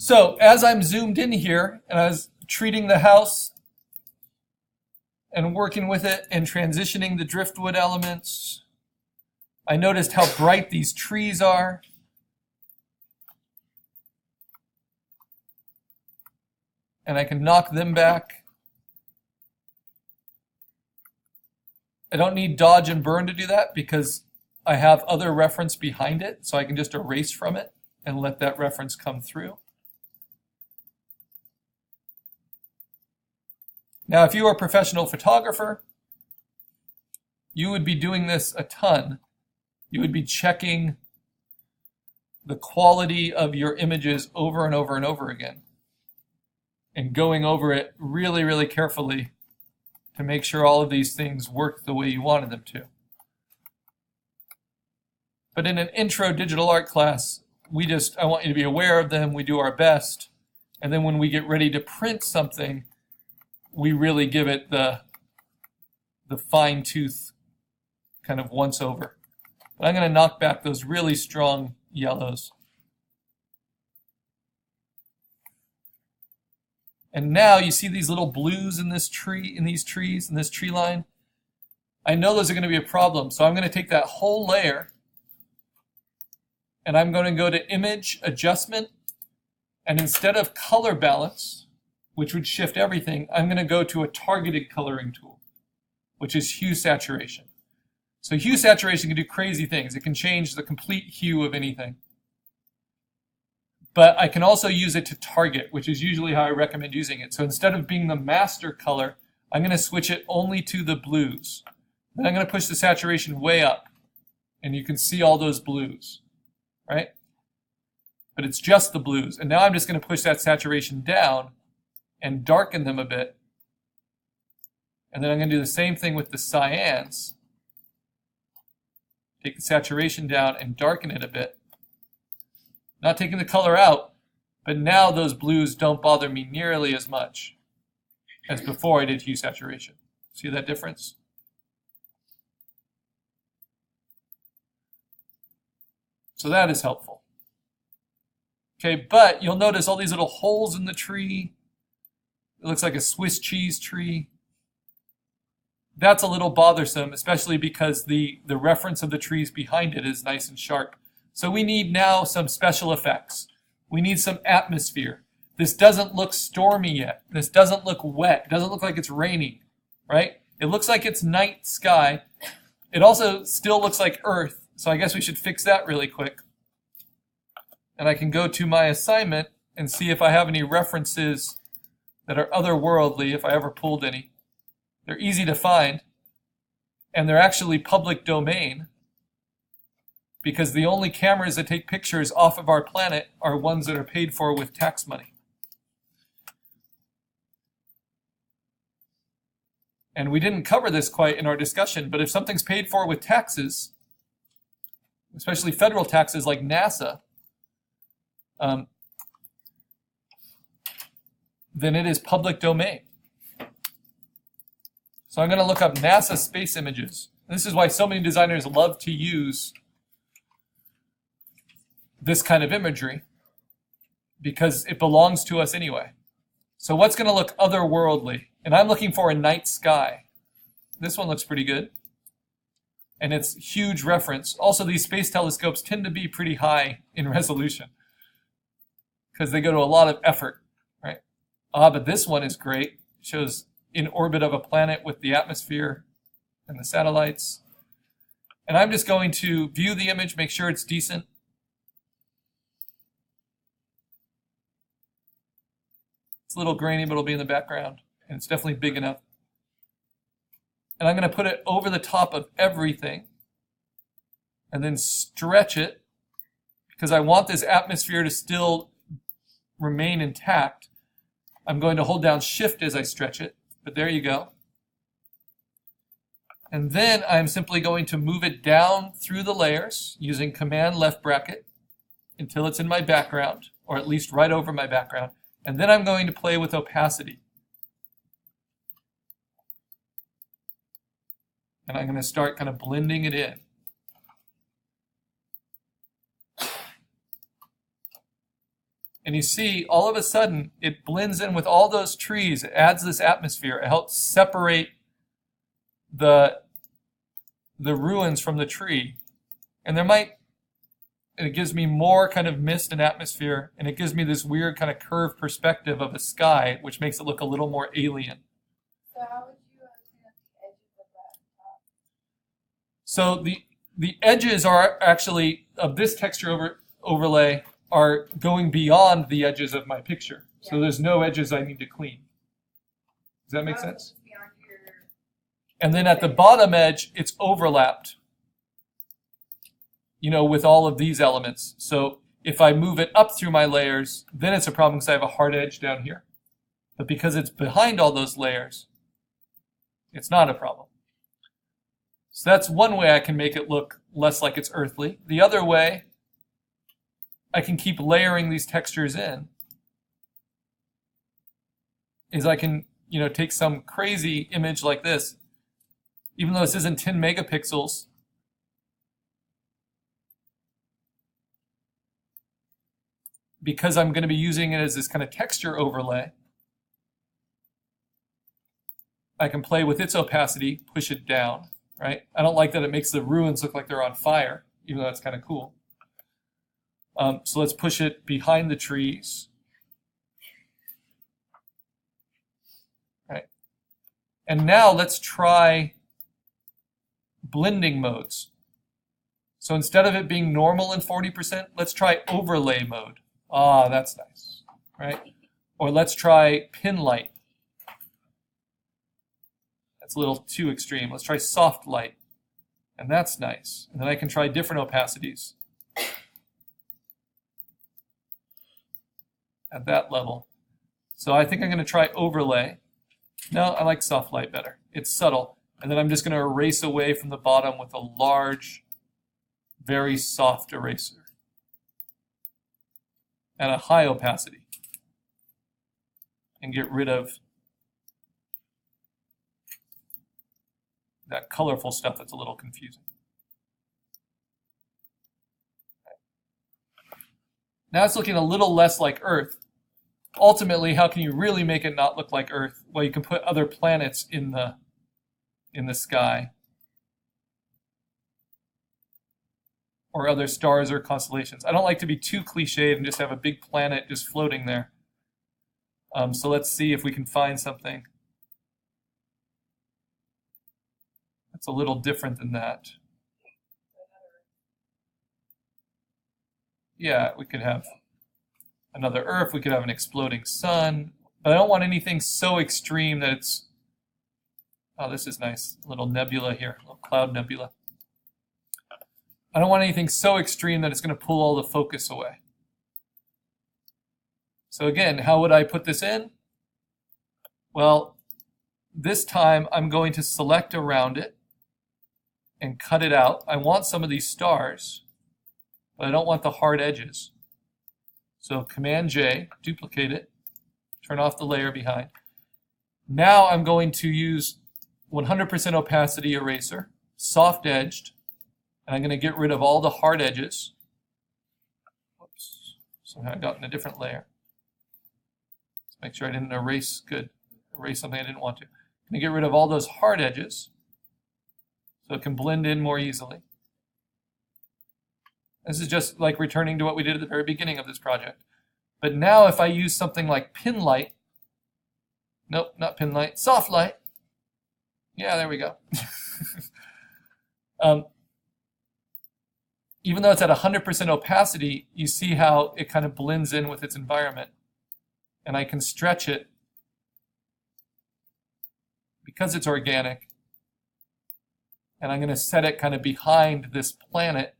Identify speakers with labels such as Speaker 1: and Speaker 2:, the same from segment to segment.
Speaker 1: So as I'm zoomed in here and I was treating the house and working with it and transitioning the driftwood elements, I noticed how bright these trees are. And I can knock them back. I don't need dodge and burn to do that because I have other reference behind it, so I can just erase from it and let that reference come through. Now, if you are a professional photographer, you would be doing this a ton. You would be checking the quality of your images over and over and over again and going over it really, really carefully to make sure all of these things work the way you wanted them to. But in an intro digital art class, I want you to be aware of them, we do our best, and then when we get ready to print something, we really give it the fine tooth kind of once over. But I'm going to knock back those really strong yellows. And now you see these little blues in this tree, in these trees, in this tree line. I know those are going to be a problem, so I'm going to take that whole layer and I'm going to go to Image, Adjustment, and instead of Color Balance, which would shift everything, I'm going to go to a targeted coloring tool, which is Hue Saturation. So hue saturation can do crazy things. It can change the complete hue of anything. But I can also use it to target, which is usually how I recommend using it. So instead of being the master color, I'm going to switch it only to the blues. Then I'm going to push the saturation way up, and you can see all those blues, right? But it's just the blues. And now I'm just going to push that saturation down and darken them a bit. And then I'm going to do the same thing with the cyans. Take the saturation down and darken it a bit. Not taking the color out, but now those blues don't bother me nearly as much as before I did hue saturation. See that difference? So that is helpful. Okay, but you'll notice all these little holes in the tree. It looks like a Swiss cheese tree. That's a little bothersome, especially because the reference of the trees behind it is nice and sharp. So we need now some special effects. We need some atmosphere. This doesn't look stormy yet. This doesn't look wet. It doesn't look like it's raining, right? It looks like it's night sky. It also still looks like earth, so I guess we should fix that really quick. And I can go to my assignment and see if I have any references that are otherworldly, if I ever pulled any. They're easy to find, and they're actually public domain, because the only cameras that take pictures off of our planet are ones that are paid for with tax money. And we didn't cover this quite in our discussion, but if something's paid for with taxes, especially federal taxes like NASA, then it is public domain. So I'm going to look up NASA space images. This is why so many designers love to use this kind of imagery, because it belongs to us anyway. So what's going to look otherworldly? And I'm looking for a night sky. This one looks pretty good. And it's huge reference. Also, these space telescopes tend to be pretty high in resolution because they go to a lot of effort, right? But this one is great. It shows in orbit of a planet with the atmosphere and the satellites. And I'm just going to view the image, make sure it's decent. It's a little grainy, but it'll be in the background. And it's definitely big enough. And I'm going to put it over the top of everything and then stretch it because I want this atmosphere to still remain intact. I'm going to hold down Shift as I stretch it. But there you go. And then I'm simply going to move it down through the layers using Command left bracket until it's in my background, or at least right over my background. And then I'm going to play with opacity. And I'm going to start kind of blending it in. And you see, all of a sudden, it blends in with all those trees. It adds this atmosphere. It helps separate the ruins from the tree. And it gives me more kind of mist and atmosphere, and it gives me this weird kind of curved perspective of a sky, which makes it look a little more alien.
Speaker 2: So how would you clean up the edges of that top?
Speaker 1: So the edges are actually, of this texture overlay, are going beyond the edges of my picture. Yeah. So there's no edges I need to clean. Does that make sense? And then at the bottom edge, it's overlapped, with all of these elements. So if I move it up through my layers, then it's a problem because I have a hard edge down here. But because it's behind all those layers, it's not a problem. So that's one way I can make it look less like it's earthly. The other way, I can keep layering these textures in, is I can, take some crazy image like this. Even though this isn't 10 megapixels, because I'm going to be using it as this kind of texture overlay, I can play with its opacity, push it down, right? I don't like that it makes the ruins look like they're on fire, even though that's kind of cool. So let's push it behind the trees. Right. And now let's try blending modes. So instead of it being normal and 40%, let's try overlay mode. Ah, that's nice, right? Or let's try pin light. That's a little too extreme. Let's try soft light. And that's nice. And then I can try different opacities at that level. So I think I'm going to try overlay. No, I like soft light better. It's subtle. And then I'm just going to erase away from the bottom with a large, very soft eraser and a high opacity, and get rid of that colorful stuff that's a little confusing. Now it's looking a little less like Earth. Ultimately, how can you really make it not look like Earth? Well, you can put other planets in the sky, or other stars or constellations. I don't like to be too cliched and just have a big planet just floating there. So let's see if we can find something that's a little different than that. Yeah, we could have another Earth, we could have an exploding sun, but I don't want anything so extreme that it's, oh, this is nice, a little nebula here, a little cloud nebula. I don't want anything so extreme that it's going to pull all the focus away. So again, how would I put this in? Well, this time I'm going to select around it and cut it out. I want some of these stars, but I don't want the hard edges. So Command J, duplicate it, turn off the layer behind. Now I'm going to use 100% opacity eraser, soft edged, and I'm going to get rid of all the hard edges. Whoops, somehow I got in a different layer. Let's make sure I didn't erase something I didn't want to. I'm going to get rid of all those hard edges so it can blend in more easily. This is just like returning to what we did at the very beginning of this project. But now if I use something like pin light, nope, not pin light, soft light. Yeah, there we go. Even though it's at 100% opacity, you see how it kind of blends in with its environment. And I can stretch it because it's organic. And I'm going to set it kind of behind this planet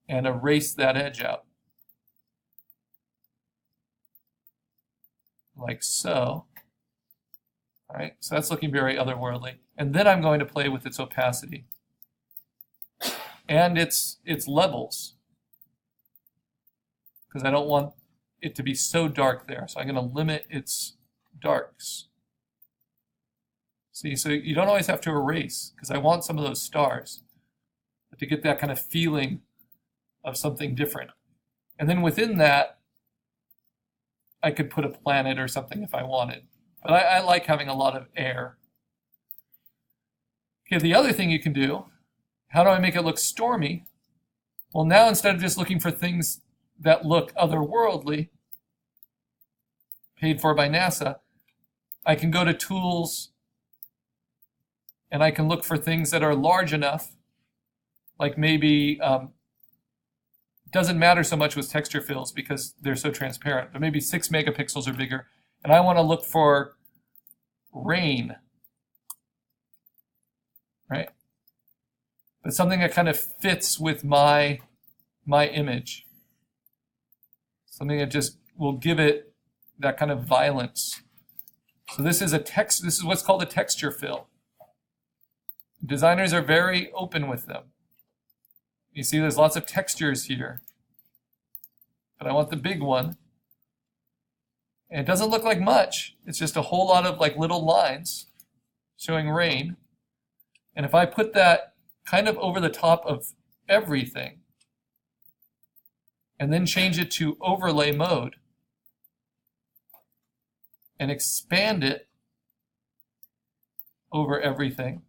Speaker 1: and erase that edge out. Like so. All right, so that's looking very otherworldly. And then I'm going to play with its opacity and its levels, because I don't want it to be so dark there. So I'm going to limit its darks. See, so you don't always have to erase, because I want some of those stars. But to get that kind of feeling of something different. And then within that, I could put a planet or something if I wanted. But I like having a lot of air. Okay, the other thing you can do, how do I make it look stormy? Well, now instead of just looking for things that look otherworldly, paid for by NASA, I can go to Tools, and I can look for things that are large enough, like maybe, doesn't matter so much with texture fills because they're so transparent, but maybe 6 megapixels or bigger, and I want to look for rain, right? But something that kind of fits with my image. Something that just will give it that kind of violence. So this is what's called a texture fill. Designers are very open with them. You see there's lots of textures here. But I want the big one. And it doesn't look like much. It's just a whole lot of like little lines showing rain. And if I put that kind of over the top of everything and then change it to overlay mode and expand it over everything,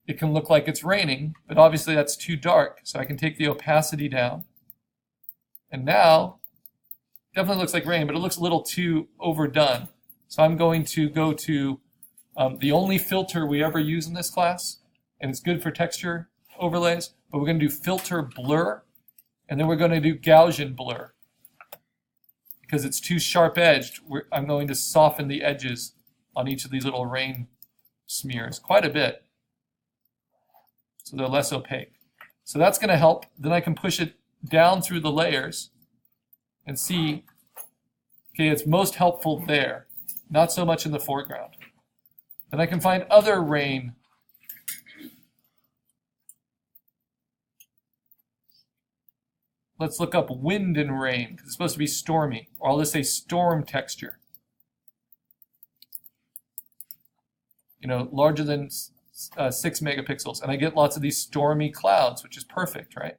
Speaker 1: it can look like it's raining, but obviously that's too dark. So I can take the opacity down. And now, definitely looks like rain, but it looks a little too overdone. So I'm going to go to the only filter we ever use in this class, and it's good for texture overlays, but we're going to do filter blur, and then we're going to do Gaussian blur. Because it's too sharp-edged, I'm going to soften the edges on each of these little rain smears quite a bit, so they're less opaque. So that's going to help. Then I can push it down through the layers and see, okay, it's most helpful there, not so much in the foreground. Then I can find other rain. Let's look up wind and rain, because it's supposed to be stormy, or I'll just say storm texture. You know, larger than 6 megapixels, and I get lots of these stormy clouds, which is perfect, right?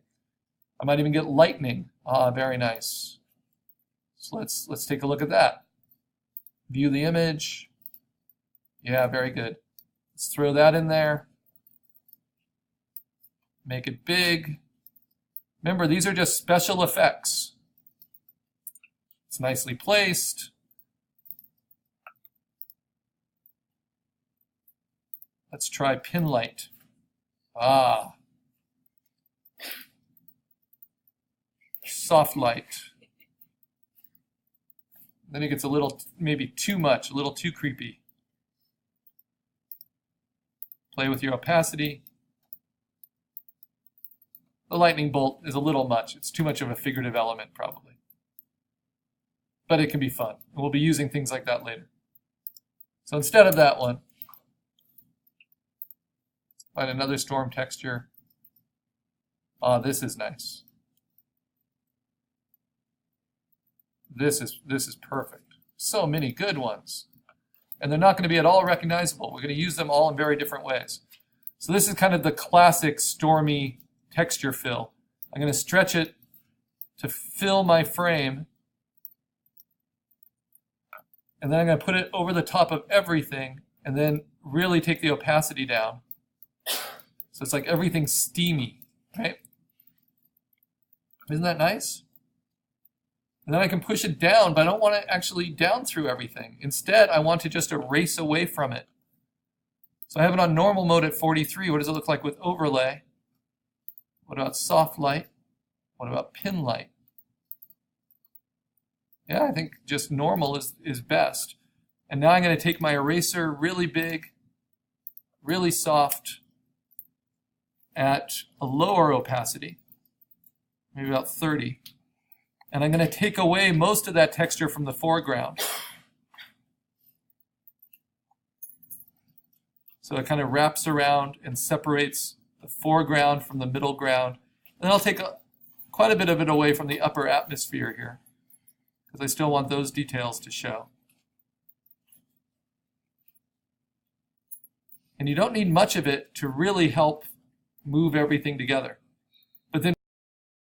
Speaker 1: I might even get lightning. Ah, very nice. So let's take a look at that. View the image. Yeah, very good. Let's throw that in there. Make it big. Remember, these are just special effects. It's nicely placed. Let's try pin light. Ah. Soft light. Then it gets a little, maybe too much, a little too creepy. Play with your opacity. The lightning bolt is a little much. It's too much of a figurative element, probably. But it can be fun. And we'll be using things like that later. So instead of that one, find another storm texture. Ah, this is nice. This is perfect. So many good ones. And they're not going to be at all recognizable. We're going to use them all in very different ways. So this is kind of the classic stormy texture fill. I'm going to stretch it to fill my frame. And then I'm going to put it over the top of everything and then really take the opacity down. So it's like everything's steamy, right? Isn't that nice? And then I can push it down, but I don't want to actually down through everything. Instead, I want to just erase away from it. So I have it on normal mode at 43. What does it look like with overlay? What about soft light? What about pin light? Yeah, I think just normal is best. And now I'm going to take my eraser really big, really soft, at a lower opacity, maybe about 30. And I'm going to take away most of that texture from the foreground. So it kind of wraps around and separates the foreground from the middle ground. And then I'll take quite a bit of it away from the upper atmosphere here, because I still want those details to show. And you don't need much of it to really help move everything together.